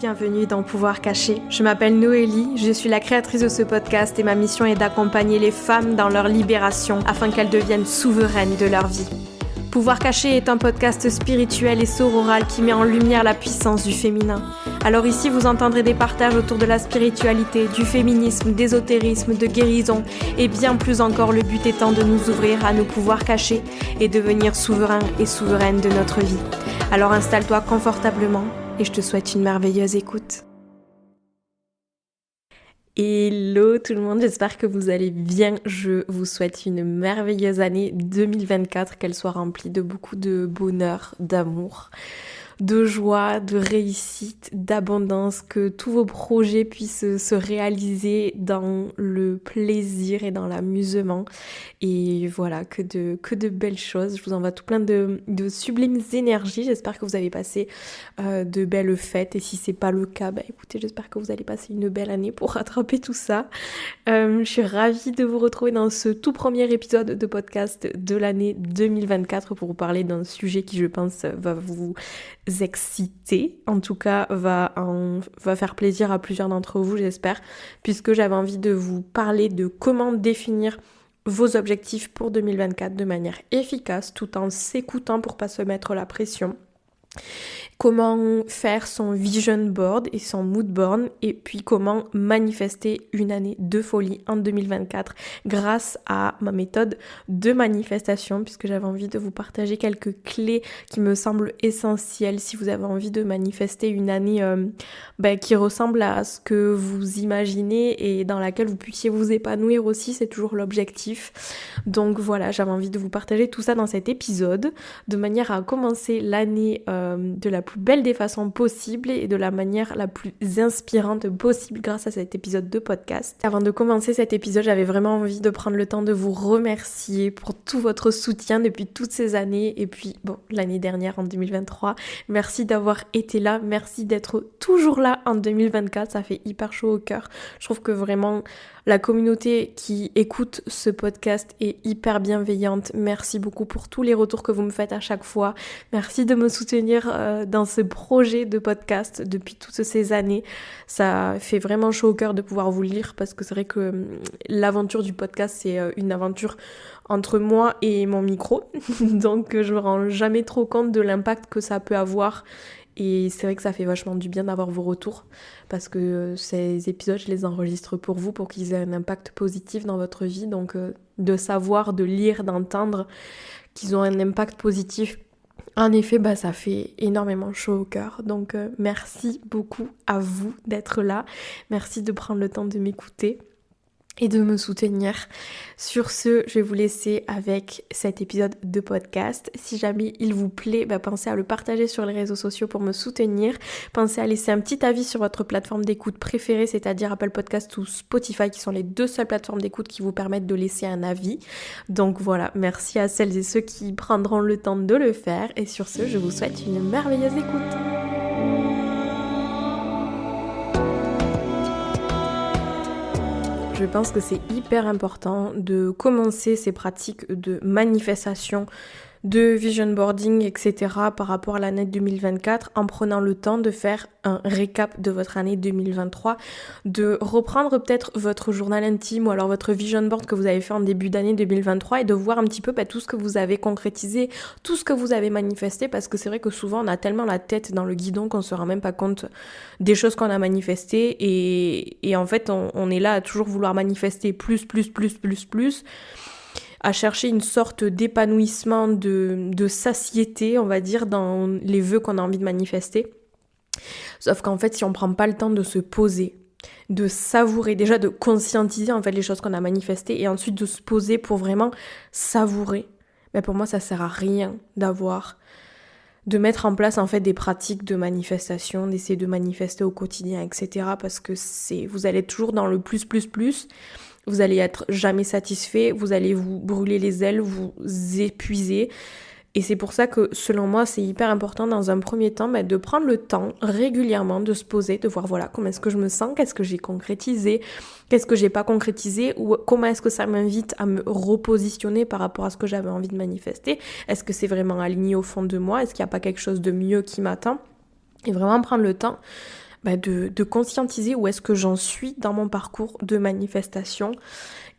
Bienvenue dans Pouvoir Caché. Je m'appelle Noélie, je suis la créatrice de ce podcast et ma mission est d'accompagner les femmes dans leur libération afin qu'elles deviennent souveraines de leur vie. Pouvoir Caché est un podcast spirituel et sororal qui met en lumière la puissance du féminin. Alors ici, vous entendrez des partages autour de la spiritualité, du féminisme, d'ésotérisme, de guérison et bien plus encore, le but étant de nous ouvrir à nos pouvoirs cachés et devenir souverains et souveraines de notre vie. Alors installe-toi confortablement et je te souhaite une merveilleuse écoute. Hello tout le monde, j'espère que vous allez bien. Je vous souhaite une merveilleuse année 2024, qu'elle soit remplie de beaucoup de bonheur, d'amour, de joie, de réussite, d'abondance, que tous vos projets puissent se réaliser dans le plaisir et dans l'amusement. Et voilà, que de belles choses. Je vous envoie tout plein de sublimes énergies. J'espère que vous avez passé de belles fêtes. Et si c'est pas le cas, écoutez, j'espère que vous allez passer une belle année pour rattraper tout ça. Je suis ravie de vous retrouver dans ce tout premier épisode de podcast de l'année 2024 pour vous parler d'un sujet qui, je pense, va vous exciter, en tout cas va faire plaisir à plusieurs d'entre vous, j'espère, puisque j'avais envie de vous parler de comment définir vos objectifs pour 2024 de manière efficace tout en s'écoutant pour pas se mettre la pression. Comment faire son vision board et son mood board et puis comment manifester une année de folie en 2024 grâce à ma méthode de manifestation, puisque j'avais envie de vous partager quelques clés qui me semblent essentielles si vous avez envie de manifester une année qui ressemble à ce que vous imaginez et dans laquelle vous puissiez vous épanouir aussi, c'est toujours l'objectif. Donc voilà, j'avais envie de vous partager tout ça dans cet épisode de manière à commencer l'année de la plus belle des façons possibles et de la manière la plus inspirante possible grâce à cet épisode de podcast. Avant de commencer cet épisode, j'avais vraiment envie de prendre le temps de vous remercier pour tout votre soutien depuis toutes ces années et puis l'année dernière en 2023. Merci d'avoir été là, merci d'être toujours là en 2024, ça fait hyper chaud au cœur. Je trouve que vraiment la communauté qui écoute ce podcast est hyper bienveillante. Merci beaucoup pour tous les retours que vous me faites à chaque fois. Merci de me soutenir dans ce projet de podcast depuis toutes ces années. Ça fait vraiment chaud au cœur de pouvoir vous lire parce que c'est vrai que l'aventure du podcast, c'est une aventure entre moi et mon micro. Donc je me rends jamais trop compte de l'impact que ça peut avoir. Et c'est vrai que ça fait vachement du bien d'avoir vos retours parce que ces épisodes, je les enregistre pour vous, pour qu'ils aient un impact positif dans votre vie. Donc de savoir, de lire, d'entendre qu'ils ont un impact positif, en effet, ça fait énormément chaud au cœur. Donc merci beaucoup à vous d'être là. Merci de prendre le temps de m'écouter et de me soutenir. Sur ce, je vais vous laisser avec cet épisode de podcast. Si jamais il vous plaît, pensez à le partager sur les réseaux sociaux pour me soutenir. Pensez à laisser un petit avis sur votre plateforme d'écoute préférée, c'est-à-dire Apple Podcast ou Spotify, qui sont les deux seules plateformes d'écoute qui vous permettent de laisser un avis. Donc voilà, merci à celles et ceux qui prendront le temps de le faire. Et sur ce, je vous souhaite une merveilleuse écoute. Je pense que c'est hyper important de commencer ces pratiques de manifestation, de vision boarding, etc. par rapport à l'année 2024 en prenant le temps de faire un récap de votre année 2023, de reprendre peut-être votre journal intime ou alors votre vision board que vous avez fait en début d'année 2023 et de voir un petit peu tout ce que vous avez concrétisé, tout ce que vous avez manifesté, parce que c'est vrai que souvent on a tellement la tête dans le guidon qu'on se rend même pas compte des choses qu'on a manifestées et en fait on est là à toujours vouloir manifester plus, à chercher une sorte d'épanouissement, de satiété, on va dire, dans les vœux qu'on a envie de manifester. Sauf qu'en fait, si on prend pas le temps de se poser, de savourer, déjà de conscientiser en fait les choses qu'on a manifestées et ensuite de se poser pour vraiment savourer, pour moi ça sert à rien de mettre en place en fait des pratiques de manifestation, d'essayer de manifester au quotidien, etc. Parce que vous allez être toujours dans le plus, vous allez être jamais satisfait, vous allez vous brûler les ailes, vous épuiser. Et c'est pour ça que, selon moi, c'est hyper important dans un premier temps de prendre le temps régulièrement de se poser, de voir comment est-ce que je me sens, qu'est-ce que j'ai concrétisé, qu'est-ce que j'ai pas concrétisé, ou comment est-ce que ça m'invite à me repositionner par rapport à ce que j'avais envie de manifester. Est-ce que c'est vraiment aligné au fond de moi? Est-ce qu'il n'y a pas quelque chose de mieux qui m'attend? Et vraiment prendre le temps de conscientiser où est-ce que j'en suis dans mon parcours de manifestation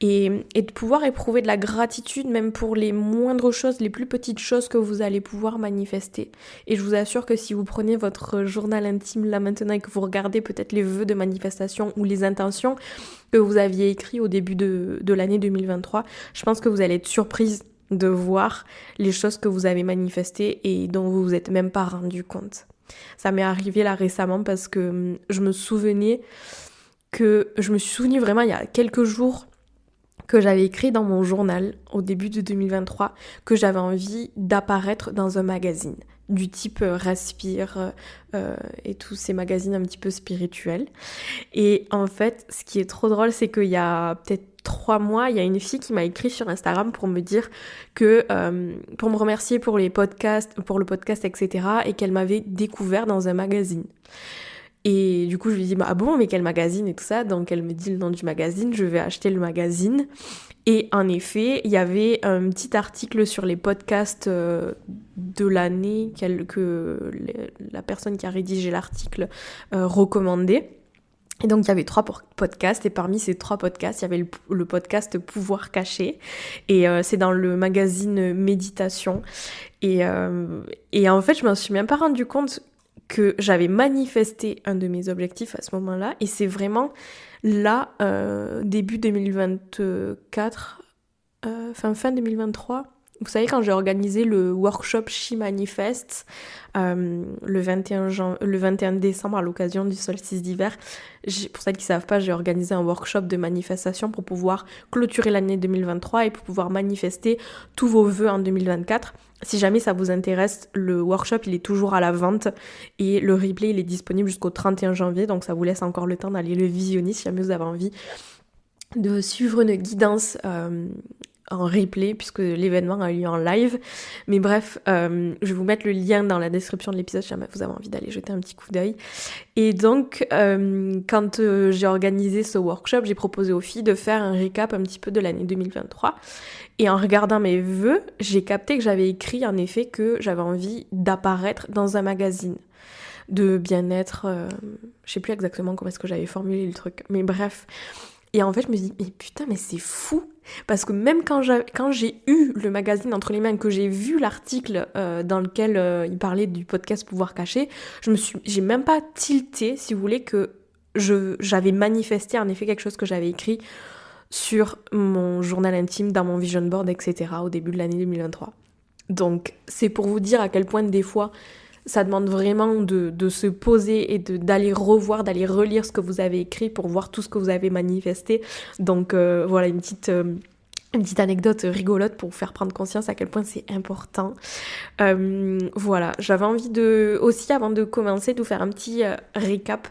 et de pouvoir éprouver de la gratitude même pour les moindres choses, les plus petites choses que vous allez pouvoir manifester. Et je vous assure que si vous prenez votre journal intime là maintenant et que vous regardez peut-être les vœux de manifestation ou les intentions que vous aviez écrits au début de l'année 2023, je pense que vous allez être surprise de voir les choses que vous avez manifestées et dont vous vous êtes même pas rendu compte. Ça m'est arrivé là récemment parce que je me suis souvenu vraiment il y a quelques jours que j'avais écrit dans mon journal au début de 2023 que j'avais envie d'apparaître dans un magazine du type Respire et tous ces magazines un petit peu spirituels. Et en fait, ce qui est trop drôle, c'est qu'il y a peut-être 3 mois, il y a une fille qui m'a écrit sur Instagram pour me dire que, pour me remercier pour le podcast, etc. et qu'elle m'avait découvert dans un magazine. Et du coup, je lui dis, ah bon, mais quel magazine et tout ça? Donc, elle me dit le nom du magazine, je vais acheter le magazine. Et en effet, il y avait un petit article sur les podcasts de l'année que la personne qui a rédigé l'article recommandait. Et donc, il y avait 3 podcasts, et parmi ces 3 podcasts, il y avait le podcast Pouvoir caché, et c'est dans le magazine Méditation. Et en fait, je m'en suis même pas rendu compte que j'avais manifesté un de mes objectifs à ce moment-là, et c'est vraiment là, début 2024, fin 2023, vous savez, quand j'ai organisé le workshop She Manifest le 21 décembre à l'occasion du solstice d'hiver, pour celles qui ne savent pas, j'ai organisé un workshop de manifestation pour pouvoir clôturer l'année 2023 et pour pouvoir manifester tous vos vœux en 2024. Si jamais ça vous intéresse, le workshop il est toujours à la vente et le replay il est disponible jusqu'au 31 janvier, donc ça vous laisse encore le temps d'aller le visionner si jamais vous avez envie de suivre une guidance en replay puisque l'événement a eu lieu en live. Mais bref, je vais vous mettre le lien dans la description de l'épisode si jamais vous avez envie d'aller jeter un petit coup d'œil. Et donc, quand j'ai organisé ce workshop, j'ai proposé aux filles de faire un récap un petit peu de l'année 2023. Et en regardant mes vœux, j'ai capté que j'avais écrit en effet que j'avais envie d'apparaître dans un magazine de bien-être. Je sais plus exactement comment est-ce que j'avais formulé le truc, mais bref. Et en fait, je me dis, mais putain, mais c'est fou. Parce que même quand j'ai eu le magazine entre les mains, que j'ai vu l'article dans lequel il parlait du podcast Pouvoir caché, j'ai même pas tilté, si vous voulez, que j'avais manifesté en effet quelque chose que j'avais écrit sur mon journal intime, dans mon vision board, etc. au début de l'année 2023. Donc, c'est pour vous dire à quel point des fois, ça demande vraiment de se poser et d'aller revoir, d'aller relire ce que vous avez écrit pour voir tout ce que vous avez manifesté. Donc voilà, une petite anecdote rigolote pour vous faire prendre conscience à quel point c'est important. Voilà, j'avais envie aussi avant de commencer, de vous faire un petit récap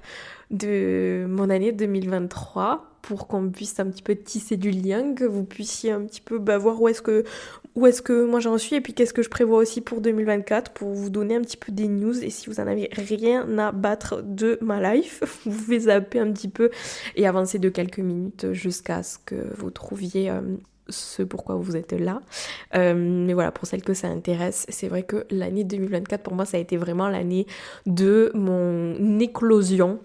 de mon année 2023 pour qu'on puisse un petit peu tisser du lien, que vous puissiez un petit peu voir où est-ce que moi j'en suis et puis qu'est-ce que je prévois aussi pour 2024 pour vous donner un petit peu des news. Et si vous en avez rien à battre de ma life, vous pouvez zapper un petit peu et avancer de quelques minutes jusqu'à ce que vous trouviez ce pourquoi vous êtes là. Mais voilà, pour celles que ça intéresse, c'est vrai que l'année 2024 pour moi ça a été vraiment l'année de mon éclosion.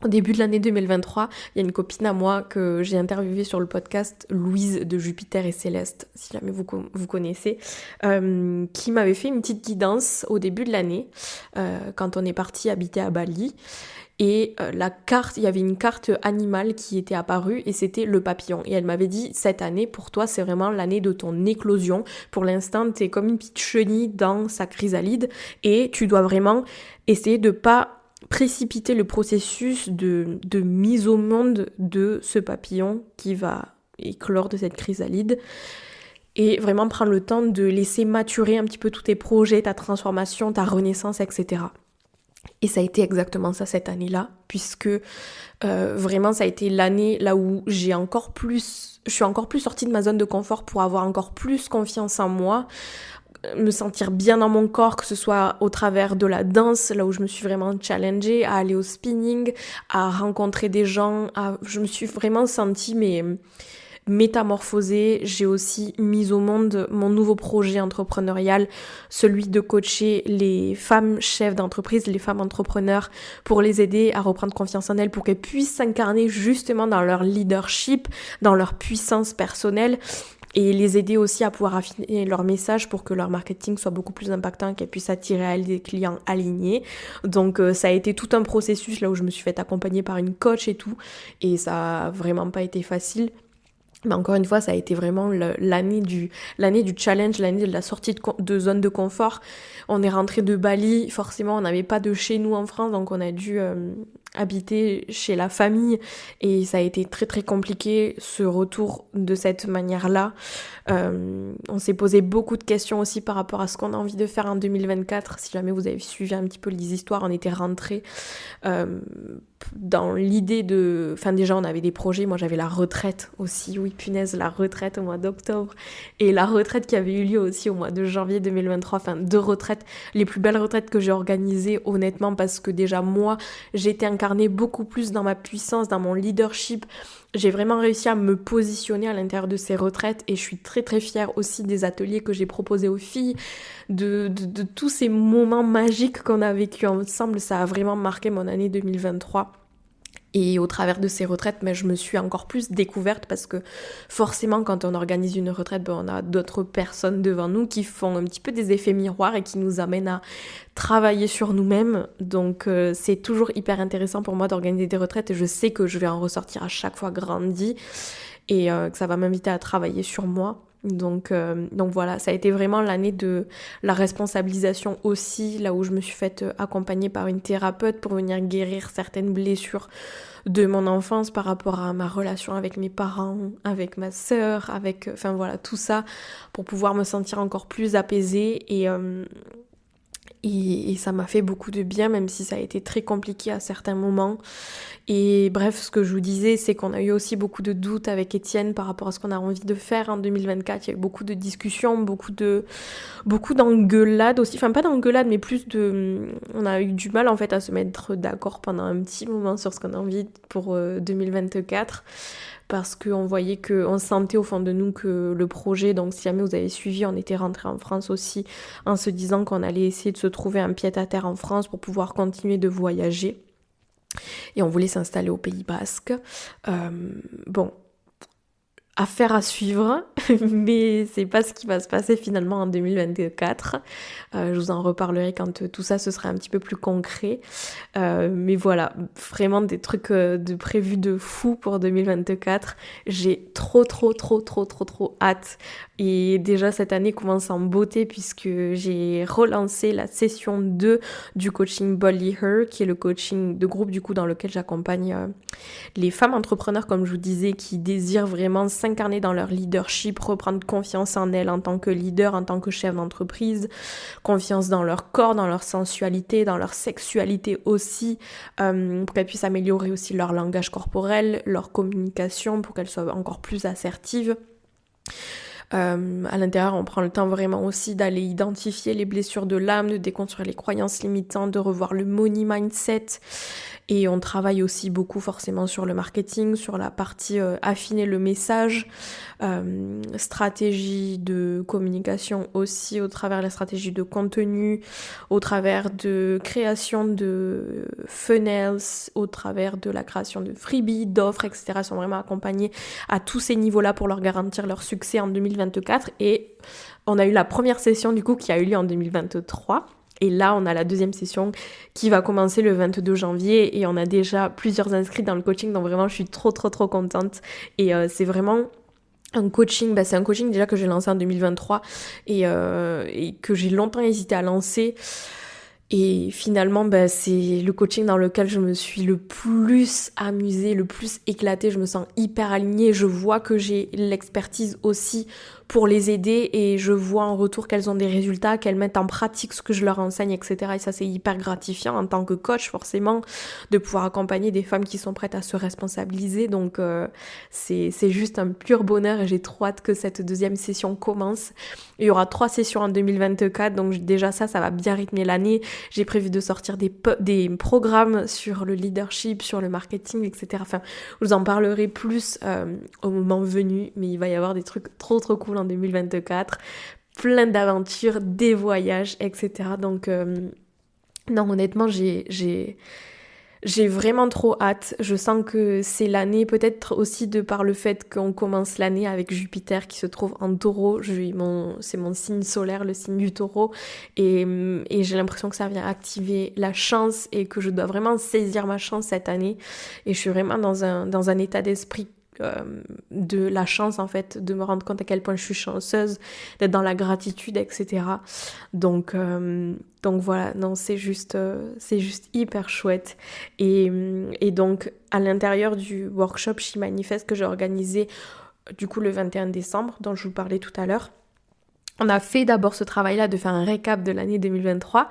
Au début de l'année 2023, il y a une copine à moi que j'ai interviewée sur le podcast, Louise de Jupiter et Céleste, si jamais vous connaissez, qui m'avait fait une petite guidance au début de l'année, quand on est parti habiter à Bali. Et il y avait une carte animale qui était apparue et c'était le papillon. Et elle m'avait dit, cette année, pour toi, c'est vraiment l'année de ton éclosion. Pour l'instant, t'es comme une petite chenille dans sa chrysalide et tu dois vraiment essayer de pas précipiter le processus de mise au monde de ce papillon qui va éclore de cette chrysalide et vraiment prendre le temps de laisser maturer un petit peu tous tes projets, ta transformation, ta renaissance, etc. Et ça a été exactement ça cette année-là, puisque vraiment ça a été l'année là où je suis encore plus sortie de ma zone de confort pour avoir encore plus confiance en moi, me sentir bien dans mon corps, que ce soit au travers de la danse, là où je me suis vraiment challengée, à aller au spinning, à rencontrer des gens, je me suis vraiment sentie métamorphosé. J'ai aussi mis au monde mon nouveau projet entrepreneurial, celui de coacher les femmes chefs d'entreprise, les femmes entrepreneurs, pour les aider à reprendre confiance en elles, pour qu'elles puissent s'incarner justement dans leur leadership, dans leur puissance personnelle, et les aider aussi à pouvoir affiner leur message pour que leur marketing soit beaucoup plus impactant, qu'elles puissent attirer à elles des clients alignés. Donc ça a été tout un processus là où je me suis fait accompagner par une coach et tout, et ça a vraiment pas été facile. Mais encore une fois, ça a été vraiment l'année du challenge, l'année de la sortie de zone de confort. On est rentré de Bali, forcément on n'avait pas de chez nous en France, donc on a dû habiter chez la famille, et ça a été très très compliqué ce retour de cette manière-là. On s'est posé beaucoup de questions aussi par rapport à ce qu'on a envie de faire en 2024. Si jamais vous avez suivi un petit peu les histoires, on était rentrés dans l'idée de... Enfin déjà on avait des projets, moi j'avais la retraite aussi, oui punaise, la retraite au mois d'octobre, et la retraite qui avait eu lieu aussi au mois de janvier 2023, enfin 2 retraites, les plus belles retraites que j'ai organisées honnêtement, parce que déjà moi j'étais incarnée beaucoup plus dans ma puissance, dans mon leadership. J'ai vraiment réussi à me positionner à l'intérieur de ces retraites, et je suis très très fière aussi des ateliers que j'ai proposés aux filles, de tous ces moments magiques qu'on a vécu ensemble. Ça a vraiment marqué mon année 2023. Et au travers de ces retraites, je me suis encore plus découverte, parce que forcément quand on organise une retraite, on a d'autres personnes devant nous qui font un petit peu des effets miroirs et qui nous amènent à travailler sur nous-mêmes. Donc c'est toujours hyper intéressant pour moi d'organiser des retraites, et je sais que je vais en ressortir à chaque fois grandi, et que ça va m'inviter à travailler sur moi. Donc voilà, ça a été vraiment l'année de la responsabilisation aussi, là où je me suis faite accompagner par une thérapeute pour venir guérir certaines blessures de mon enfance par rapport à ma relation avec mes parents, avec ma sœur, enfin voilà, tout ça pour pouvoir me sentir encore plus apaisée, et ça m'a fait beaucoup de bien, même si ça a été très compliqué à certains moments. Et bref, ce que je vous disais, c'est qu'on a eu aussi beaucoup de doutes avec Étienne par rapport à ce qu'on a envie de faire en 2024. Il y a eu beaucoup de discussions, beaucoup d'engueulades aussi. Enfin, pas d'engueulades, mais plus de... On a eu du mal en fait à se mettre d'accord pendant un petit moment sur ce qu'on a envie pour 2024. Parce qu'on voyait on sentait au fond de nous que le projet, donc si jamais vous avez suivi, on était rentré en France aussi en se disant qu'on allait essayer de se trouver un pied-à-terre en France pour pouvoir continuer de voyager. Et on voulait s'installer au Pays Basque. Bon, affaire à suivre, mais c'est pas ce qui va se passer finalement en 2024. Je vous en reparlerai quand tout ça ce sera un petit peu plus concret. Mais voilà, vraiment des trucs de prévus de fou pour 2024. J'ai trop hâte. Et déjà cette année commence en beauté, puisque j'ai relancé la session 2 du coaching Boldly Her, qui est le coaching de groupe du coup dans lequel j'accompagne les femmes entrepreneurs, comme je vous disais, qui désirent vraiment s'incarner dans leur leadership, reprendre confiance en elles en tant que leader, en tant que chef d'entreprise, confiance dans leur corps, dans leur sensualité, dans leur sexualité aussi, pour qu'elles puissent améliorer aussi leur langage corporel, leur communication, pour qu'elles soient encore plus assertives. À l'intérieur, on prend le temps vraiment aussi d'aller identifier les blessures de l'âme, de déconstruire les croyances limitantes, de revoir le money mindset. Et on travaille aussi beaucoup forcément sur le marketing, sur la partie affiner le message, stratégie de communication aussi, au travers de la stratégie de contenu, au travers de création de funnels, au travers de la création de freebies, d'offres, etc. Ils sont vraiment accompagnés à tous ces niveaux-là pour leur garantir leur succès en 2024. Et on a eu la première session du coup qui a eu lieu en 2023. Et là, on a la deuxième session qui va commencer le 22 janvier, et on a déjà plusieurs inscrits dans le coaching, donc vraiment je suis trop contente. Et c'est vraiment un coaching, c'est un coaching déjà que j'ai lancé en 2023 et que j'ai longtemps hésité à lancer. Et finalement, c'est le coaching dans lequel je me suis le plus amusée, le plus éclatée. Je me sens hyper alignée. Je vois que j'ai l'expertise aussi pour les aider et je vois en retour qu'elles ont des résultats, qu'elles mettent en pratique ce que je leur enseigne, etc. Et ça, c'est hyper gratifiant en tant que coach, forcément, de pouvoir accompagner des femmes qui sont prêtes à se responsabiliser. Donc, c'est juste un pur bonheur et j'ai trop hâte que cette deuxième session commence. Il y aura 3 sessions en 2024, donc déjà ça va bien rythmer l'année. J'ai prévu de sortir des programmes sur le leadership, sur le marketing, etc. Enfin, je vous en parlerai plus au moment venu, mais il va y avoir des trucs trop cool en 2024, plein d'aventures, des voyages, etc. Donc non, honnêtement, j'ai vraiment trop hâte. Je sens que c'est l'année, peut-être aussi de par le fait qu'on commence l'année avec Jupiter qui se trouve en Taureau. C'est mon signe solaire, le signe du Taureau. Et j'ai l'impression que ça vient activer la chance et que je dois vraiment saisir ma chance cette année. Et je suis vraiment dans un état d'esprit de la chance, en fait, de me rendre compte à quel point je suis chanceuse, d'être dans la gratitude, etc. Donc voilà, non, c'est juste hyper chouette. Et donc, à l'intérieur du workshop She Manifest que j'ai organisé, du coup, le 21 décembre, dont je vous parlais tout à l'heure, on a fait d'abord ce travail-là de faire un récap de l'année 2023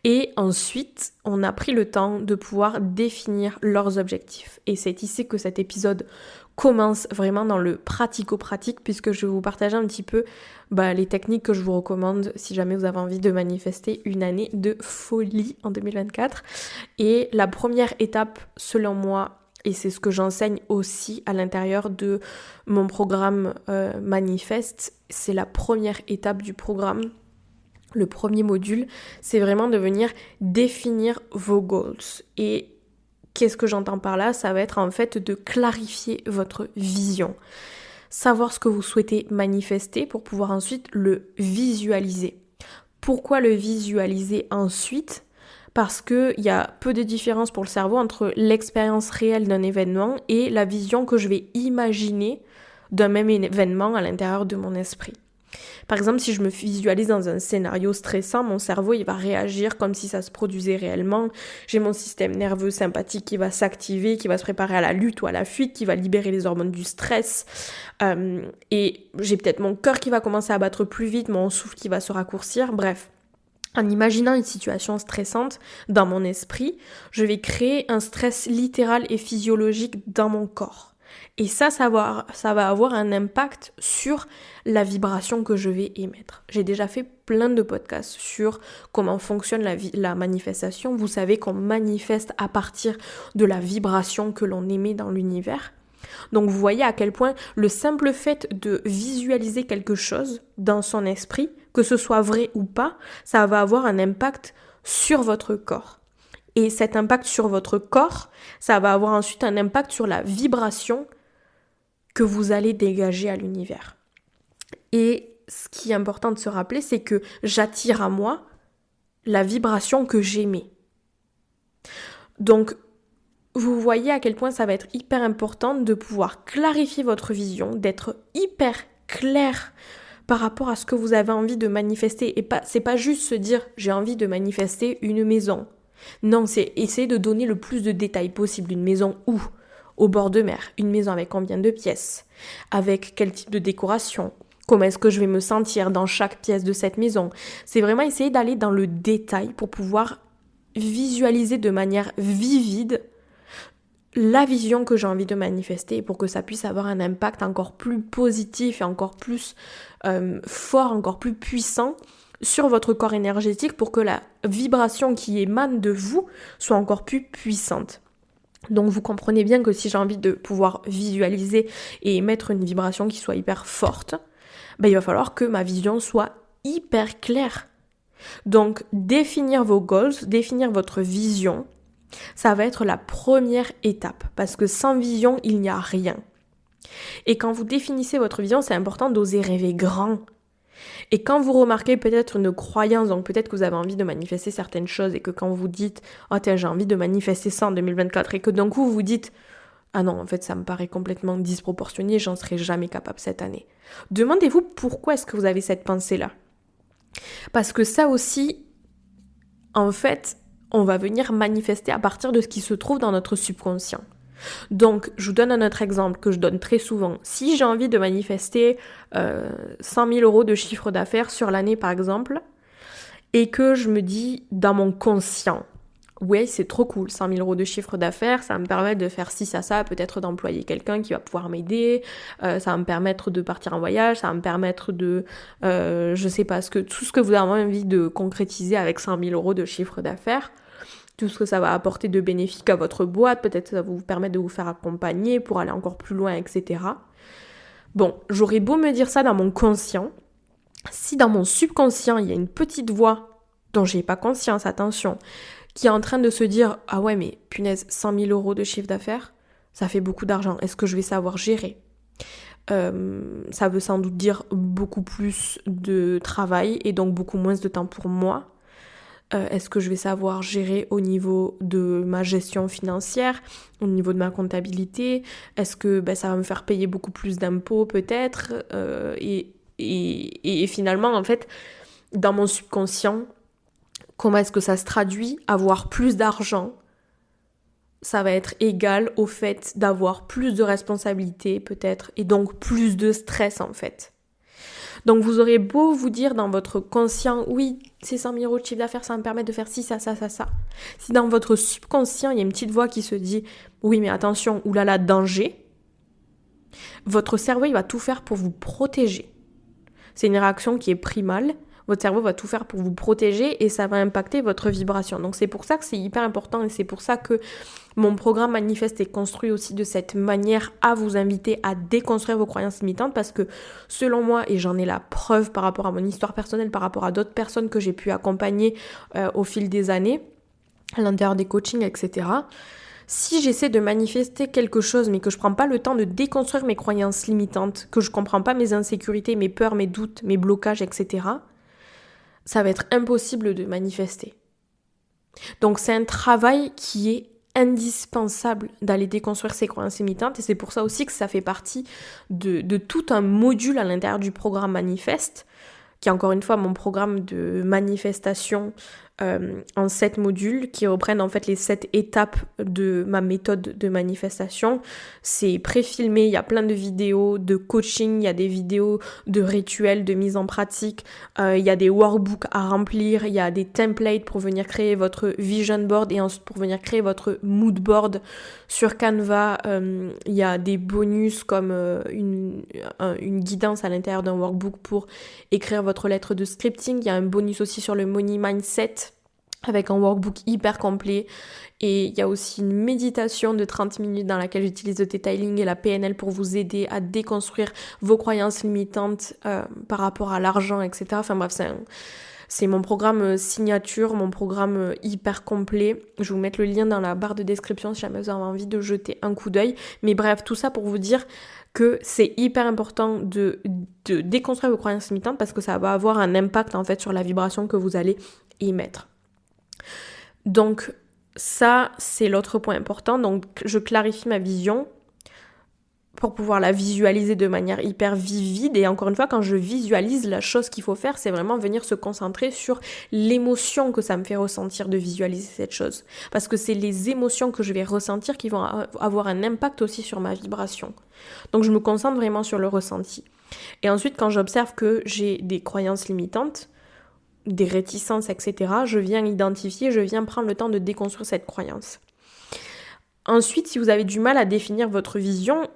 et ensuite, on a pris le temps de pouvoir définir leurs objectifs. Et c'est ici que cet épisode commence vraiment dans le pratico-pratique puisque je vais vous partager un petit peu les techniques que je vous recommande si jamais vous avez envie de manifester une année de folie en 2024. Et la première étape, selon moi, et c'est ce que j'enseigne aussi à l'intérieur de mon programme Manifeste, c'est la première étape du programme. Le premier module, c'est vraiment de venir définir vos goals. Et qu'est-ce que j'entends par là ? Ça va être en fait de clarifier votre vision. Savoir ce que vous souhaitez manifester pour pouvoir ensuite le visualiser. Pourquoi le visualiser ensuite ? Parce qu'il y a peu de différence pour le cerveau entre l'expérience réelle d'un événement et la vision que je vais imaginer d'un même événement à l'intérieur de mon esprit. Par exemple, si je me visualise dans un scénario stressant, mon cerveau il va réagir comme si ça se produisait réellement. J'ai mon système nerveux sympathique qui va s'activer, qui va se préparer à la lutte ou à la fuite, qui va libérer les hormones du stress. Et j'ai peut-être mon cœur qui va commencer à battre plus vite, mon souffle qui va se raccourcir, bref. En imaginant une situation stressante dans mon esprit, je vais créer un stress littéral et physiologique dans mon corps. Et ça va avoir un impact sur la vibration que je vais émettre. J'ai déjà fait plein de podcasts sur comment fonctionne la manifestation. Vous savez qu'on manifeste à partir de la vibration que l'on émet dans l'univers. Donc vous voyez à quel point le simple fait de visualiser quelque chose dans son esprit, que ce soit vrai ou pas, ça va avoir un impact sur votre corps. Et cet impact sur votre corps, ça va avoir ensuite un impact sur la vibration que vous allez dégager à l'univers. Et ce qui est important de se rappeler, c'est que j'attire à moi la vibration que j'émets. Donc, vous voyez à quel point ça va être hyper important de pouvoir clarifier votre vision, d'être hyper clair par rapport à ce que vous avez envie de manifester. Et c'est pas juste se dire j'ai envie de manifester une maison. Non, c'est essayer de donner le plus de détails possible. Une maison où ? Au bord de mer. Une maison avec combien de pièces ? Avec quel type de décoration ? Comment est-ce que je vais me sentir dans chaque pièce de cette maison ? C'est vraiment essayer d'aller dans le détail pour pouvoir visualiser de manière vivide la vision que j'ai envie de manifester pour que ça puisse avoir un impact encore plus positif et encore plus fort, encore plus puissant sur votre corps énergétique pour que la vibration qui émane de vous soit encore plus puissante. Donc vous comprenez bien que si j'ai envie de pouvoir visualiser et émettre une vibration qui soit hyper forte, il va falloir que ma vision soit hyper claire. Donc définir vos goals, définir votre vision, ça va être la première étape, parce que sans vision, il n'y a rien. Et quand vous définissez votre vision, c'est important d'oser rêver grand. Et quand vous remarquez peut-être une croyance, donc peut-être que vous avez envie de manifester certaines choses, et que quand vous dites « Oh tiens, j'ai envie de manifester ça en 2024 », et que d'un coup vous vous dites « Ah non, en fait ça me paraît complètement disproportionné, j'en serai jamais capable cette année ». Demandez-vous pourquoi est-ce que vous avez cette pensée-là. Parce que ça aussi, en fait, on va venir manifester à partir de ce qui se trouve dans notre subconscient. Donc, je vous donne un autre exemple que je donne très souvent. Si j'ai envie de manifester 100 000 euros de chiffre d'affaires sur l'année, par exemple, et que je me dis dans mon conscient, ouais, c'est trop cool, 100 000 euros de chiffre d'affaires, ça va me permettre de faire ci, ça, peut-être d'employer quelqu'un qui va pouvoir m'aider, ça va me permettre de partir en voyage, ça va me permettre de, je sais pas, tout ce que vous avez envie de concrétiser avec 100 000 euros de chiffre d'affaires, tout ce que ça va apporter de bénéfique à votre boîte, peut-être ça va vous permettre de vous faire accompagner pour aller encore plus loin, etc. Bon, j'aurais beau me dire ça dans mon conscient, si dans mon subconscient, il y a une petite voix dont j'ai pas conscience, attention, qui est en train de se dire « Ah ouais, mais punaise, 100 000 euros de chiffre d'affaires, ça fait beaucoup d'argent. Est-ce que je vais savoir gérer ?» Ça veut sans doute dire beaucoup plus de travail et donc beaucoup moins de temps pour moi. Est-ce que je vais savoir gérer au niveau de ma gestion financière, au niveau de ma comptabilité? Est-ce que ça va me faire payer beaucoup plus d'impôts peut-être? Et finalement, en fait, dans mon subconscient, comment est-ce que ça se traduit? Avoir plus d'argent, ça va être égal au fait d'avoir plus de responsabilités peut-être, et donc plus de stress en fait. Donc vous aurez beau vous dire dans votre conscient, oui, ces 100 000 euros de chiffre d'affaires, ça va me permet de faire ci, ça. Si dans votre subconscient, il y a une petite voix qui se dit, oui, mais attention, oulala, danger, votre cerveau, il va tout faire pour vous protéger. C'est une réaction qui est primale. Votre cerveau va tout faire pour vous protéger et ça va impacter votre vibration. Donc c'est pour ça que c'est hyper important et c'est pour ça que mon programme Manifeste est construit aussi de cette manière à vous inviter à déconstruire vos croyances limitantes parce que selon moi, et j'en ai la preuve par rapport à mon histoire personnelle, par rapport à d'autres personnes que j'ai pu accompagner au fil des années, à l'intérieur des coachings, etc., si j'essaie de manifester quelque chose mais que je prends pas le temps de déconstruire mes croyances limitantes, que je comprends pas mes insécurités, mes peurs, mes doutes, mes blocages, etc., ça va être impossible de manifester. Donc c'est un travail qui est indispensable d'aller déconstruire ses croyances limitantes et c'est pour ça aussi que ça fait partie de tout un module à l'intérieur du programme Manifeste, qui est encore une fois mon programme de manifestation en 7 modules qui reprennent en fait les 7 étapes de ma méthode de manifestation. C'est préfilmé, il y a plein de vidéos de coaching, il y a des vidéos de rituels, de mise en pratique, il y a des workbooks à remplir, il y a des templates pour venir créer votre vision board et ensuite pour venir créer votre mood board sur Canva. Il y a des bonus comme une guidance à l'intérieur d'un workbook pour écrire votre lettre de scripting. Il y a un bonus aussi sur le money mindset avec un workbook hyper complet. Et il y a aussi une méditation de 30 minutes dans laquelle j'utilise le detailing et la PNL pour vous aider à déconstruire vos croyances limitantes par rapport à l'argent, etc. Enfin bref, c'est mon programme signature, mon programme hyper complet. Je vais vous mettre le lien dans la barre de description si jamais vous avez envie de jeter un coup d'œil. Mais bref, tout ça pour vous dire que c'est hyper important de déconstruire vos croyances limitantes parce que ça va avoir un impact en fait sur la vibration que vous allez y mettre. Donc ça, c'est l'autre point important. Donc je clarifie ma vision pour pouvoir la visualiser de manière hyper vivide. Et encore une fois, quand je visualise, la chose qu'il faut faire, c'est vraiment venir se concentrer sur l'émotion que ça me fait ressentir de visualiser cette chose. Parce que c'est les émotions que je vais ressentir qui vont avoir un impact aussi sur ma vibration. Donc je me concentre vraiment sur le ressenti. Et ensuite, quand j'observe que j'ai des croyances limitantes, des réticences, etc., je viens identifier, je viens prendre le temps de déconstruire cette croyance. Ensuite, si vous avez du mal à définir votre vision,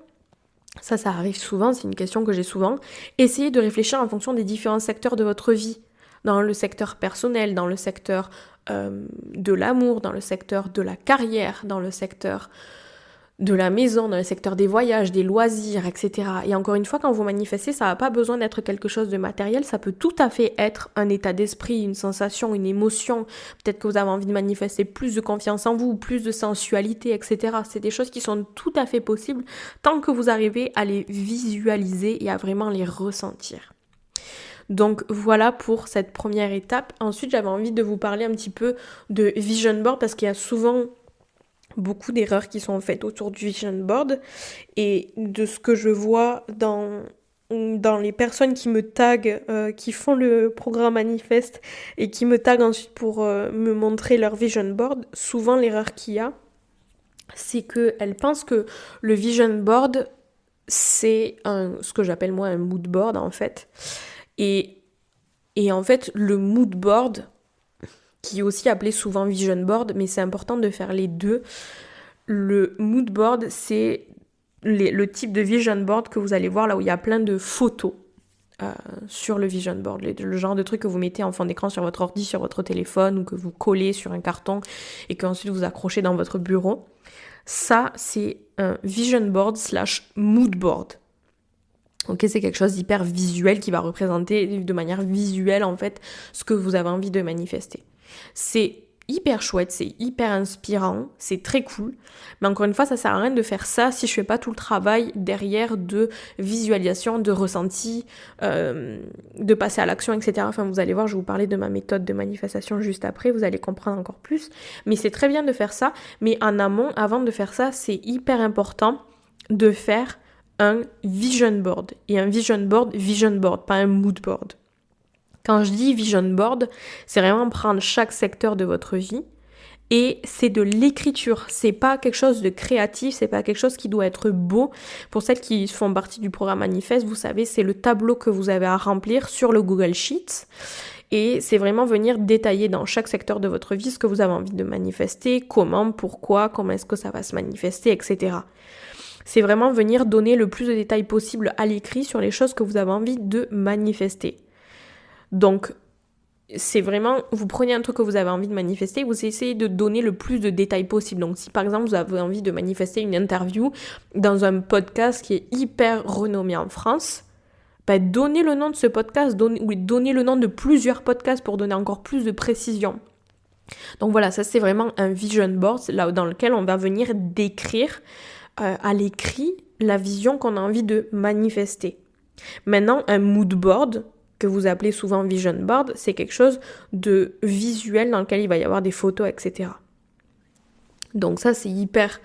ça arrive souvent, c'est une question que j'ai souvent, essayez de réfléchir en fonction des différents secteurs de votre vie. Dans le secteur personnel, dans le secteur de l'amour, dans le secteur de la carrière, dans le secteur de la maison, dans le secteur des voyages, des loisirs, etc. Et encore une fois, quand vous manifestez, ça n'a pas besoin d'être quelque chose de matériel, ça peut tout à fait être un état d'esprit, une sensation, une émotion. Peut-être que vous avez envie de manifester plus de confiance en vous, plus de sensualité, etc. C'est des choses qui sont tout à fait possibles tant que vous arrivez à les visualiser et à vraiment les ressentir. Donc voilà pour cette première étape. Ensuite, j'avais envie de vous parler un petit peu de vision board parce qu'il y a souvent beaucoup d'erreurs qui sont faites autour du vision board et de ce que je vois dans les personnes qui me taguent, qui font le programme Manifeste et qui me taguent ensuite pour me montrer leur vision board. Souvent l'erreur qu'il y a, c'est qu'elle pense que le vision board, c'est ce que j'appelle moi un mood board en fait. Et en fait, le mood board, qui est aussi appelé souvent vision board, mais c'est important de faire les deux. Le mood board, c'est le type de vision board que vous allez voir là où il y a plein de photos sur le vision board, le genre de truc que vous mettez en fond d'écran sur votre ordi, sur votre téléphone, ou que vous collez sur un carton et qu'ensuite vous accrochez dans votre bureau. Ça, c'est un vision board / mood board. Ok, c'est quelque chose d'hyper visuel qui va représenter de manière visuelle en fait ce que vous avez envie de manifester. C'est hyper chouette, c'est hyper inspirant, c'est très cool. Mais encore une fois, ça sert à rien de faire ça si je fais pas tout le travail derrière de visualisation, de ressenti, de passer à l'action, etc. Enfin, vous allez voir, je vais vous parler de ma méthode de manifestation juste après, vous allez comprendre encore plus. Mais c'est très bien de faire ça, mais en amont, avant de faire ça, c'est hyper important de faire un vision board. Et un vision board, pas un mood board. Quand je dis vision board, c'est vraiment prendre chaque secteur de votre vie et c'est de l'écriture. C'est pas quelque chose de créatif, c'est pas quelque chose qui doit être beau. Pour celles qui font partie du programme Manifeste, vous savez, c'est le tableau que vous avez à remplir sur le Google Sheets. Et c'est vraiment venir détailler dans chaque secteur de votre vie ce que vous avez envie de manifester, comment, pourquoi, comment est-ce que ça va se manifester, etc. C'est vraiment venir donner le plus de détails possible à l'écrit sur les choses que vous avez envie de manifester. Donc, c'est vraiment, vous prenez un truc que vous avez envie de manifester, vous essayez de donner le plus de détails possible. Donc, si par exemple, vous avez envie de manifester une interview dans un podcast qui est hyper renommé en France, donnez le nom de ce podcast, donnez le nom de plusieurs podcasts pour donner encore plus de précision. Donc voilà, ça c'est vraiment un vision board là, dans lequel on va venir décrire à l'écrit la vision qu'on a envie de manifester. Maintenant, un mood board, que vous appelez souvent vision board, c'est quelque chose de visuel dans lequel il va y avoir des photos, etc. Donc ça, c'est hyper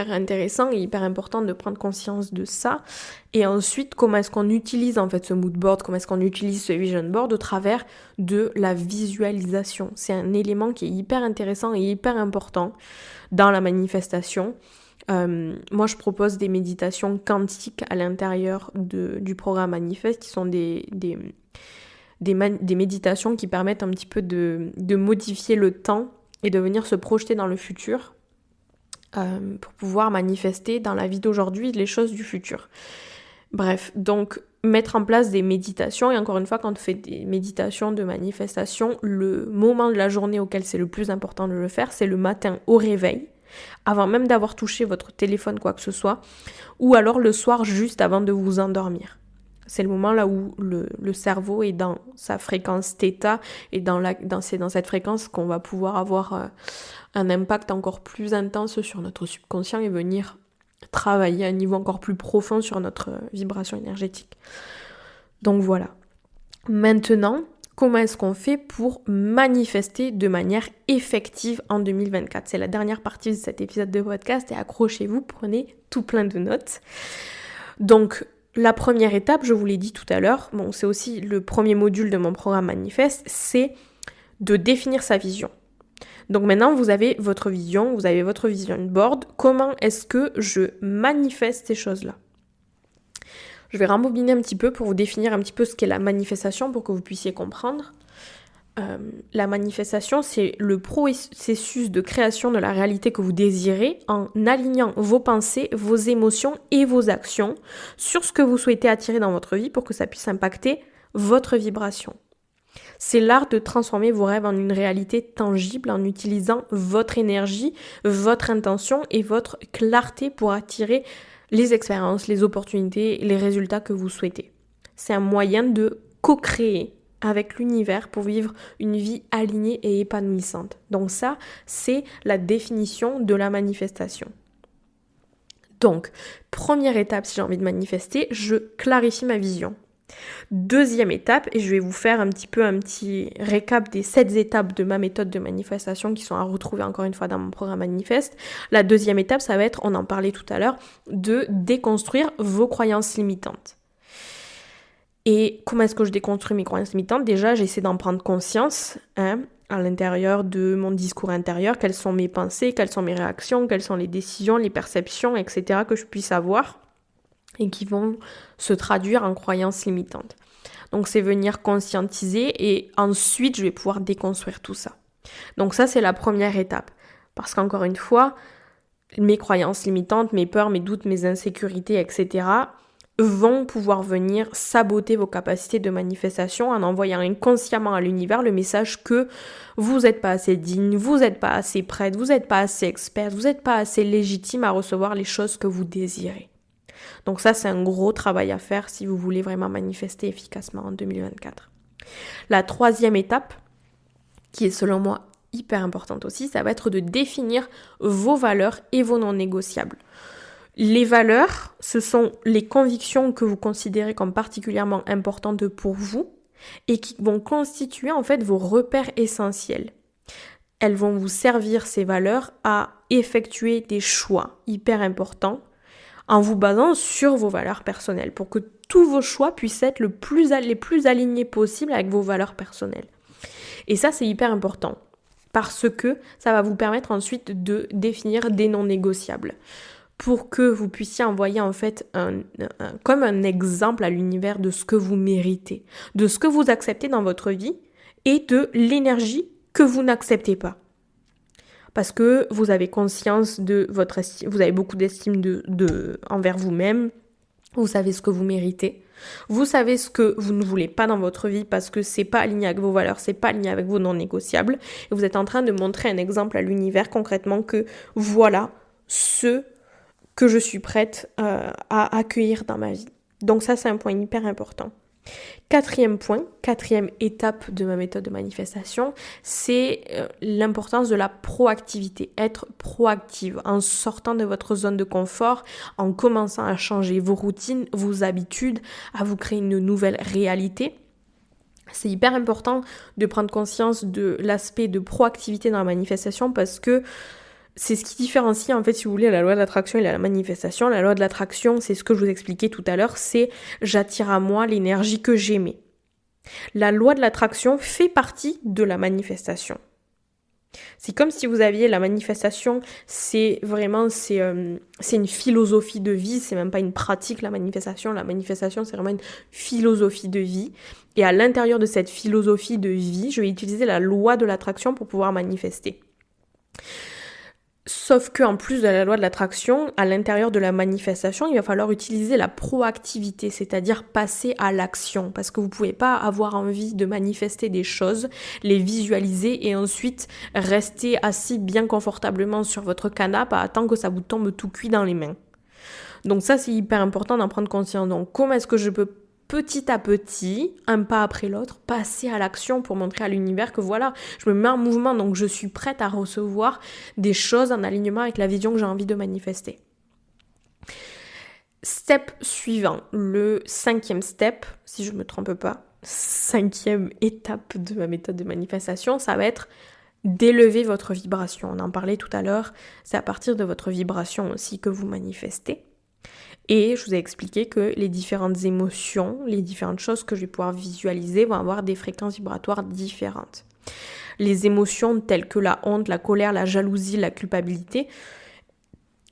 intéressant et hyper important de prendre conscience de ça. Et ensuite, comment est-ce qu'on utilise en fait ce mood board, comment est-ce qu'on utilise ce vision board au travers de la visualisation. C'est un élément qui est hyper intéressant et hyper important dans la manifestation. Moi, je propose des méditations quantiques à l'intérieur du programme Manifeste, qui sont des méditations qui permettent un petit peu de modifier le temps et de venir se projeter dans le futur pour pouvoir manifester dans la vie d'aujourd'hui les choses du futur. Bref, donc mettre en place des méditations, et encore une fois, quand on fait des méditations de manifestation, le moment de la journée auquel c'est le plus important de le faire, c'est le matin au réveil, avant même d'avoir touché votre téléphone, quoi que ce soit, ou alors le soir juste avant de vous endormir. C'est le moment là où le cerveau est dans sa fréquence θ et c'est dans cette fréquence qu'on va pouvoir avoir un impact encore plus intense sur notre subconscient et venir travailler à un niveau encore plus profond sur notre vibration énergétique. Donc voilà. Maintenant, comment est-ce qu'on fait pour manifester de manière effective en 2024 ? C'est la dernière partie de cet épisode de podcast et accrochez-vous, prenez tout plein de notes. Donc, la première étape, je vous l'ai dit tout à l'heure, c'est aussi le premier module de mon programme Manifeste, c'est de définir sa vision. Donc maintenant, vous avez votre vision, vous avez votre vision board. Comment est-ce que je manifeste ces choses-là ? Je vais rembobiner un petit peu pour vous définir un petit peu ce qu'est la manifestation pour que vous puissiez comprendre. La manifestation, c'est le processus de création de la réalité que vous désirez en alignant vos pensées, vos émotions et vos actions sur ce que vous souhaitez attirer dans votre vie pour que ça puisse impacter votre vibration. C'est l'art de transformer vos rêves en une réalité tangible en utilisant votre énergie, votre intention et votre clarté pour attirer les expériences, les opportunités, les résultats que vous souhaitez. C'est un moyen de co-créer avec l'univers pour vivre une vie alignée et épanouissante. Donc ça, c'est la définition de la manifestation. Donc, première étape, si j'ai envie de manifester, je clarifie ma vision. Deuxième étape, et je vais vous faire un petit récap des 7 étapes de ma méthode de manifestation qui sont à retrouver encore une fois dans mon programme Manifeste. La deuxième étape, ça va être, on en parlait tout à l'heure, de déconstruire vos croyances limitantes. Et comment est-ce que je déconstruis mes croyances limitantes ? Déjà, j'essaie d'en prendre conscience, à l'intérieur de mon discours intérieur, quelles sont mes pensées, quelles sont mes réactions, quelles sont les décisions, les perceptions, etc. que je puisse avoir et qui vont se traduire en croyances limitantes. Donc c'est venir conscientiser et ensuite je vais pouvoir déconstruire tout ça. Donc ça c'est la première étape. Parce qu'encore une fois, mes croyances limitantes, mes peurs, mes doutes, mes insécurités, etc. vont pouvoir venir saboter vos capacités de manifestation en envoyant inconsciemment à l'univers le message que vous n'êtes pas assez digne, vous n'êtes pas assez prête, vous n'êtes pas assez experte, vous n'êtes pas assez légitime à recevoir les choses que vous désirez. Donc ça, c'est un gros travail à faire si vous voulez vraiment manifester efficacement en 2024. La troisième étape, qui est selon moi hyper importante aussi, ça va être de définir vos valeurs et vos non négociables. Les valeurs, ce sont les convictions que vous considérez comme particulièrement importantes pour vous et qui vont constituer en fait vos repères essentiels. Elles vont vous servir, ces valeurs, à effectuer des choix hyper importants en vous basant sur vos valeurs personnelles pour que tous vos choix puissent être les plus alignés possibles avec vos valeurs personnelles. Et ça, c'est hyper important parce que ça va vous permettre ensuite de définir des non négociables pour que vous puissiez envoyer en fait comme un exemple à l'univers de ce que vous méritez, de ce que vous acceptez dans votre vie et de l'énergie que vous n'acceptez pas. Parce que vous avez conscience de votre estime, vous avez beaucoup d'estime envers vous-même, vous savez ce que vous méritez, vous savez ce que vous ne voulez pas dans votre vie parce que c'est pas aligné avec vos valeurs, c'est pas aligné avec vos non négociables, et vous êtes en train de montrer un exemple à l'univers concrètement que voilà ce que je suis prête à accueillir dans ma vie. Donc ça, c'est un point hyper important. Quatrième point, quatrième étape de ma méthode de manifestation, c'est l'importance de la proactivité. Être proactive en sortant de votre zone de confort, en commençant à changer vos routines, vos habitudes, à vous créer une nouvelle réalité. C'est hyper important de prendre conscience de l'aspect de proactivité dans la manifestation parce que c'est ce qui différencie, en fait, si vous voulez, la loi de l'attraction et la manifestation. La loi de l'attraction, c'est ce que je vous expliquais tout à l'heure, c'est j'attire à moi l'énergie que j'aimais. La loi de l'attraction fait partie de la manifestation. C'est comme si vous aviez la manifestation, c'est une philosophie de vie, c'est même pas une pratique la manifestation c'est vraiment une philosophie de vie. Et à l'intérieur de cette philosophie de vie, je vais utiliser la loi de l'attraction pour pouvoir manifester. Sauf qu'en plus de la loi de l'attraction, à l'intérieur de la manifestation, il va falloir utiliser la proactivité, c'est-à-dire passer à l'action. Parce que vous ne pouvez pas avoir envie de manifester des choses, les visualiser et ensuite rester assis bien confortablement sur votre canapé à attendre que ça vous tombe tout cuit dans les mains. Donc ça, c'est hyper important d'en prendre conscience. Donc comment est-ce que je peux petit à petit, un pas après l'autre, passer à l'action pour montrer à l'univers que voilà, je me mets en mouvement, donc je suis prête à recevoir des choses en alignement avec la vision que j'ai envie de manifester. Step suivant, le 5e step, si je ne me trompe pas, 5e étape de ma méthode de manifestation, ça va être d'élever votre vibration. On en parlait tout à l'heure, c'est à partir de votre vibration aussi que vous manifestez. Et je vous ai expliqué que les différentes émotions, les différentes choses que je vais pouvoir visualiser vont avoir des fréquences vibratoires différentes. Les émotions telles que la honte, la colère, la jalousie, la culpabilité,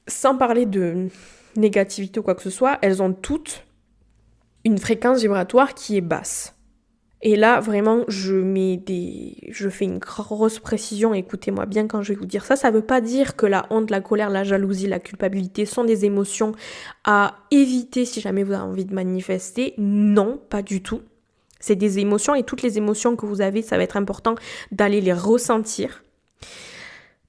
sans parler de négativité ou quoi que ce soit, elles ont toutes une fréquence vibratoire qui est basse. Et là, vraiment, je fais une grosse précision, écoutez-moi bien quand je vais vous dire ça. Ça veut pas dire que la honte, la colère, la jalousie, la culpabilité sont des émotions à éviter si jamais vous avez envie de manifester. Non, pas du tout. C'est des émotions et toutes les émotions que vous avez, ça va être important d'aller les ressentir.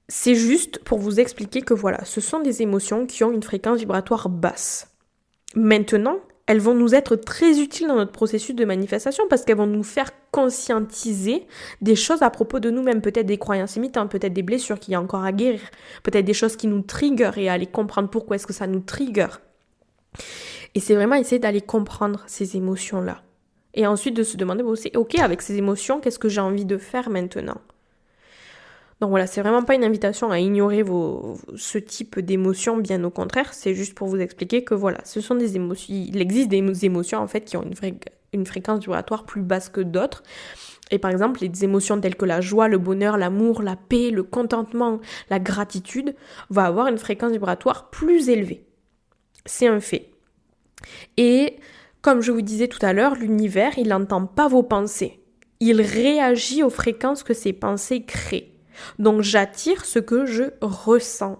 C'est juste pour vous expliquer que voilà, ce sont des émotions qui ont une fréquence vibratoire basse. Maintenant, elles vont nous être très utiles dans notre processus de manifestation parce qu'elles vont nous faire conscientiser des choses à propos de nous-mêmes, peut-être des croyances limitantes, peut-être des blessures qu'il y a encore à guérir, peut-être des choses qui nous triggerent et aller comprendre pourquoi est-ce que ça nous trigger. Et c'est vraiment essayer d'aller comprendre ces émotions-là. Et ensuite de se demander, bon, c'est ok, avec ces émotions, qu'est-ce que j'ai envie de faire maintenant ? Donc voilà, c'est vraiment pas une invitation à ignorer ce type d'émotions, bien au contraire, c'est juste pour vous expliquer que voilà, ce sont des émotions, il existe des émotions en fait qui ont une une fréquence vibratoire plus basse que d'autres. Et par exemple, les émotions telles que la joie, le bonheur, l'amour, la paix, le contentement, la gratitude vont avoir une fréquence vibratoire plus élevée. C'est un fait. Et comme je vous disais tout à l'heure, l'univers, il n'entend pas vos pensées. Il réagit aux fréquences que ces pensées créent. Donc j'attire ce que je ressens.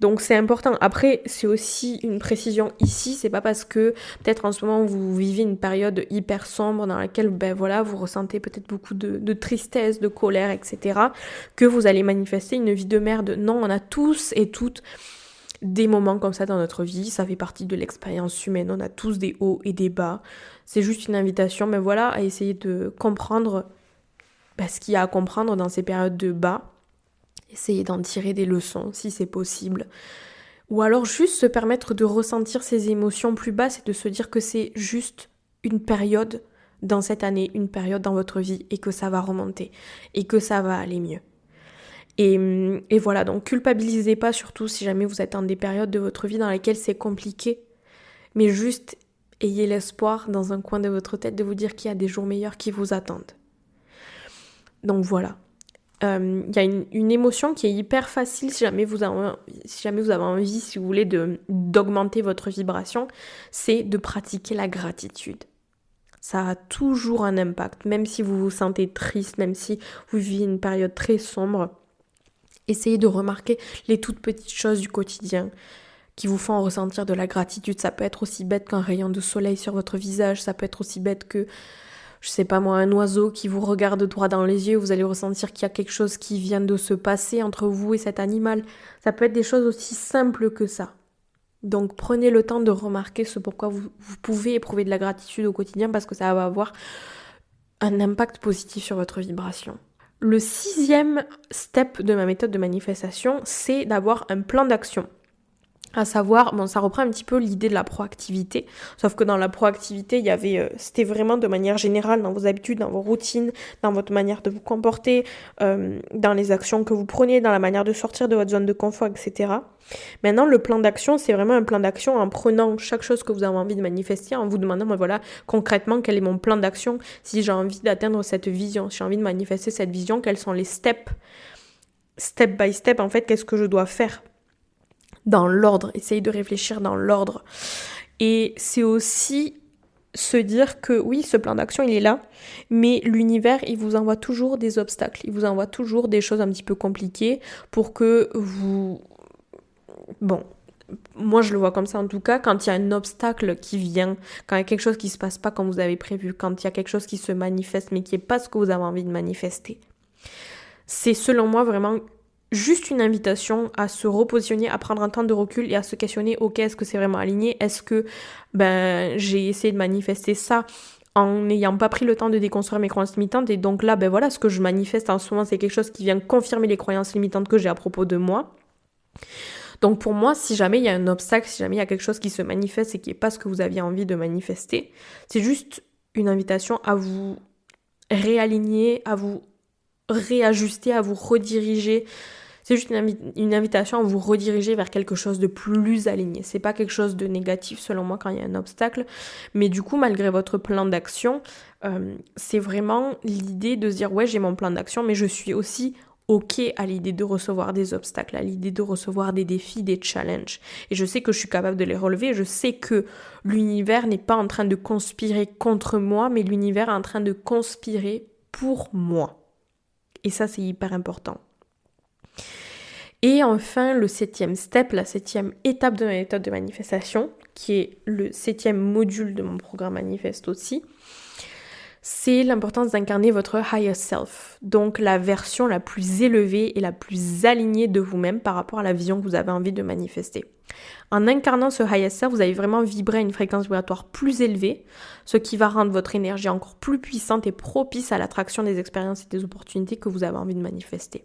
Donc c'est important. Après, c'est aussi une précision ici, c'est pas parce que peut-être en ce moment vous vivez une période hyper sombre dans laquelle vous ressentez peut-être beaucoup de tristesse, de colère, etc. que vous allez manifester une vie de merde. Non, on a tous et toutes des moments comme ça dans notre vie, ça fait partie de l'expérience humaine, on a tous des hauts et des bas. C'est juste une invitation, à essayer de comprendre ce qu'il y a à comprendre dans ces périodes de bas. Essayer d'en tirer des leçons si c'est possible. Ou alors juste se permettre de ressentir ces émotions plus basses et de se dire que c'est juste une période dans cette année, une période dans votre vie et que ça va remonter et que ça va aller mieux. Et voilà, donc culpabilisez pas surtout si jamais vous êtes dans des périodes de votre vie dans lesquelles c'est compliqué, mais juste ayez l'espoir dans un coin de votre tête de vous dire qu'il y a des jours meilleurs qui vous attendent. Donc voilà. Il y a une émotion qui est hyper facile si jamais vous avez envie, si vous voulez, d'augmenter votre vibration, c'est de pratiquer la gratitude. Ça a toujours un impact, même si vous vous sentez triste, même si vous vivez une période très sombre. Essayez de remarquer les toutes petites choses du quotidien qui vous font ressentir de la gratitude. Ça peut être aussi bête qu'un rayon de soleil sur votre visage, ça peut être aussi bête que un oiseau qui vous regarde droit dans les yeux, vous allez ressentir qu'il y a quelque chose qui vient de se passer entre vous et cet animal. Ça peut être des choses aussi simples que ça. Donc prenez le temps de remarquer ce pourquoi vous pouvez éprouver de la gratitude au quotidien parce que ça va avoir un impact positif sur votre vibration. Le 6e step de ma méthode de manifestation, c'est d'avoir un plan d'action. À savoir, ça reprend un petit peu l'idée de la proactivité, sauf que dans la proactivité, c'était vraiment de manière générale dans vos habitudes, dans vos routines, dans votre manière de vous comporter, dans les actions que vous prenez, dans la manière de sortir de votre zone de confort, etc. Maintenant, le plan d'action, c'est vraiment un plan d'action en prenant chaque chose que vous avez envie de manifester, en vous demandant, concrètement, quel est mon plan d'action, si j'ai envie d'atteindre cette vision, si j'ai envie de manifester cette vision, quels sont les steps, step by step, en fait, qu'est-ce que je dois faire dans l'ordre, essayer de réfléchir dans l'ordre. Et c'est aussi se dire que oui, ce plan d'action, il est là, mais l'univers, il vous envoie toujours des obstacles, il vous envoie toujours des choses un petit peu compliquées pour que vous... moi je le vois comme ça en tout cas, quand il y a un obstacle qui vient, quand il y a quelque chose qui se passe pas comme vous avez prévu, quand il y a quelque chose qui se manifeste mais qui n'est pas ce que vous avez envie de manifester, c'est selon moi vraiment juste une invitation à se repositionner, à prendre un temps de recul et à se questionner, ok, est-ce que c'est vraiment aligné? Est-ce que j'ai essayé de manifester ça en n'ayant pas pris le temps de déconstruire mes croyances limitantes et donc là, ce que je manifeste en ce moment, c'est quelque chose qui vient confirmer les croyances limitantes que j'ai à propos de moi. Donc pour moi, si jamais il y a un obstacle, si jamais il y a quelque chose qui se manifeste et qui n'est pas ce que vous aviez envie de manifester, c'est juste une invitation à vous réaligner, à vous réajuster, à vous rediriger. C'est juste une invitation à vous rediriger vers quelque chose de plus aligné. C'est pas quelque chose de négatif selon moi quand il y a un obstacle, mais du coup malgré votre plan d'action, c'est vraiment l'idée de se dire ouais j'ai mon plan d'action, mais je suis aussi ok à l'idée de recevoir des obstacles, à l'idée de recevoir des défis, des challenges. Et je sais que je suis capable de les relever, je sais que l'univers n'est pas en train de conspirer contre moi, mais l'univers est en train de conspirer pour moi. Et ça c'est hyper important. Et enfin, le 7e step, la 7e étape de ma méthode de manifestation, qui est le 7e module de mon programme Manifeste aussi, c'est l'importance d'incarner votre higher self, donc la version la plus élevée et la plus alignée de vous-même par rapport à la vision que vous avez envie de manifester. En incarnant ce higher self, vous allez vraiment vibrer à une fréquence vibratoire plus élevée, ce qui va rendre votre énergie encore plus puissante et propice à l'attraction des expériences et des opportunités que vous avez envie de manifester.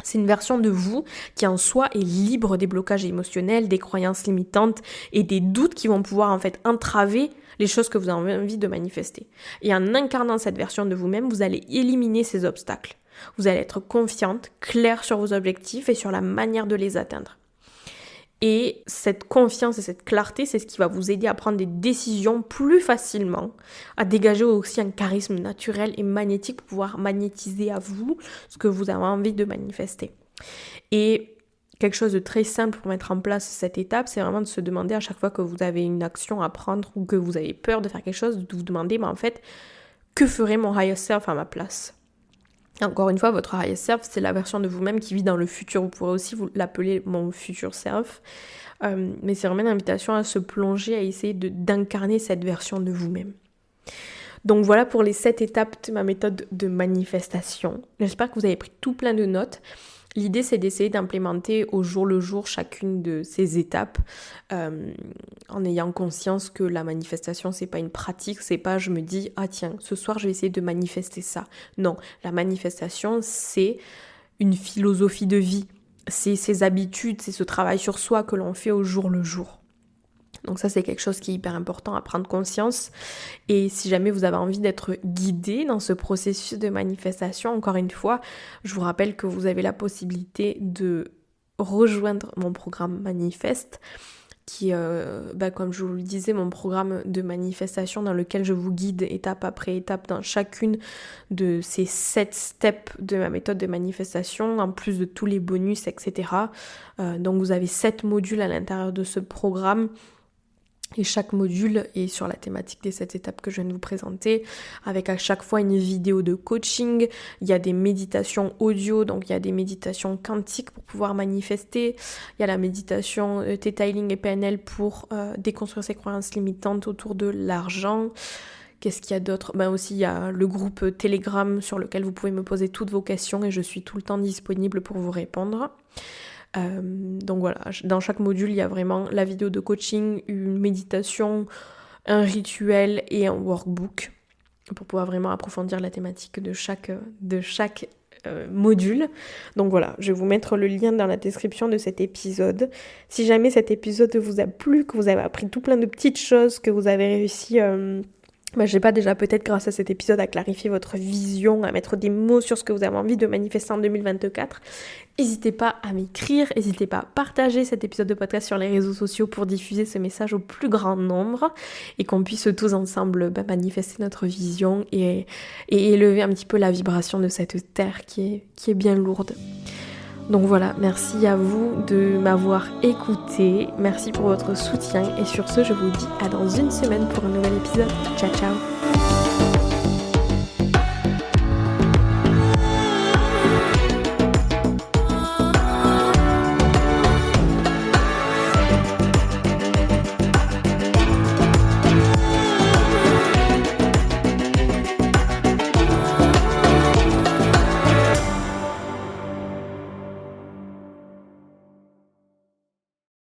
C'est une version de vous qui en soi est libre des blocages émotionnels, des croyances limitantes et des doutes qui vont pouvoir en fait entraver les choses que vous avez envie de manifester. Et en incarnant cette version de vous-même, vous allez éliminer ces obstacles. Vous allez être confiante, claire sur vos objectifs et sur la manière de les atteindre. Et cette confiance et cette clarté, c'est ce qui va vous aider à prendre des décisions plus facilement, à dégager aussi un charisme naturel et magnétique pour pouvoir magnétiser à vous ce que vous avez envie de manifester. Et quelque chose de très simple pour mettre en place cette étape, c'est vraiment de se demander à chaque fois que vous avez une action à prendre ou que vous avez peur de faire quelque chose, de vous demander, en fait, que ferait mon higher self à ma place ? Encore une fois, votre higher self, c'est la version de vous-même qui vit dans le futur. Vous pourrez aussi l'appeler mon future self. Mais c'est vraiment une invitation à se plonger, à essayer d'incarner cette version de vous-même. Donc voilà pour les 7 étapes de ma méthode de manifestation. J'espère que vous avez pris tout plein de notes. L'idée, c'est d'essayer d'implémenter au jour le jour chacune de ces étapes en ayant conscience que la manifestation, c'est pas une pratique, c'est pas je me dis « Ah tiens, ce soir, je vais essayer de manifester ça ». Non, la manifestation, c'est une philosophie de vie. C'est ses habitudes, c'est ce travail sur soi que l'on fait au jour le jour. Donc ça, c'est quelque chose qui est hyper important à prendre conscience. Et si jamais vous avez envie d'être guidé dans ce processus de manifestation, encore une fois, je vous rappelle que vous avez la possibilité de rejoindre mon programme Manifeste, qui est, comme je vous le disais, mon programme de manifestation dans lequel je vous guide étape après étape dans chacune de ces 7 steps de ma méthode de manifestation, en plus de tous les bonus, etc. Donc vous avez 7 modules à l'intérieur de ce programme. Et chaque module est sur la thématique des 7 étapes que je viens de vous présenter, avec à chaque fois une vidéo de coaching. Il y a des méditations audio, donc il y a des méditations quantiques pour pouvoir manifester. Il y a la méditation Theta Healing et PNL pour déconstruire ses croyances limitantes autour de l'argent. Qu'est-ce qu'il y a d'autre ? Aussi, il y a le groupe Telegram sur lequel vous pouvez me poser toutes vos questions et je suis tout le temps disponible pour vous répondre. Donc voilà, dans chaque module, il y a vraiment la vidéo de coaching, une méditation, un rituel et un workbook pour pouvoir vraiment approfondir la thématique de chaque module. Donc voilà, je vais vous mettre le lien dans la description de cet épisode. Si jamais cet épisode vous a plu, que vous avez appris tout plein de petites choses, que vous avez réussi... je sais pas, déjà peut-être grâce à cet épisode à clarifier votre vision, à mettre des mots sur ce que vous avez envie de manifester en 2024. N'hésitez pas à m'écrire, n'hésitez pas à partager cet épisode de podcast sur les réseaux sociaux pour diffuser ce message au plus grand nombre et qu'on puisse tous ensemble manifester notre vision et élever un petit peu la vibration de cette terre qui est bien lourde. Donc voilà, merci à vous de m'avoir écouté, merci pour votre soutien et sur ce, je vous dis à dans une semaine pour un nouvel épisode. Ciao ciao.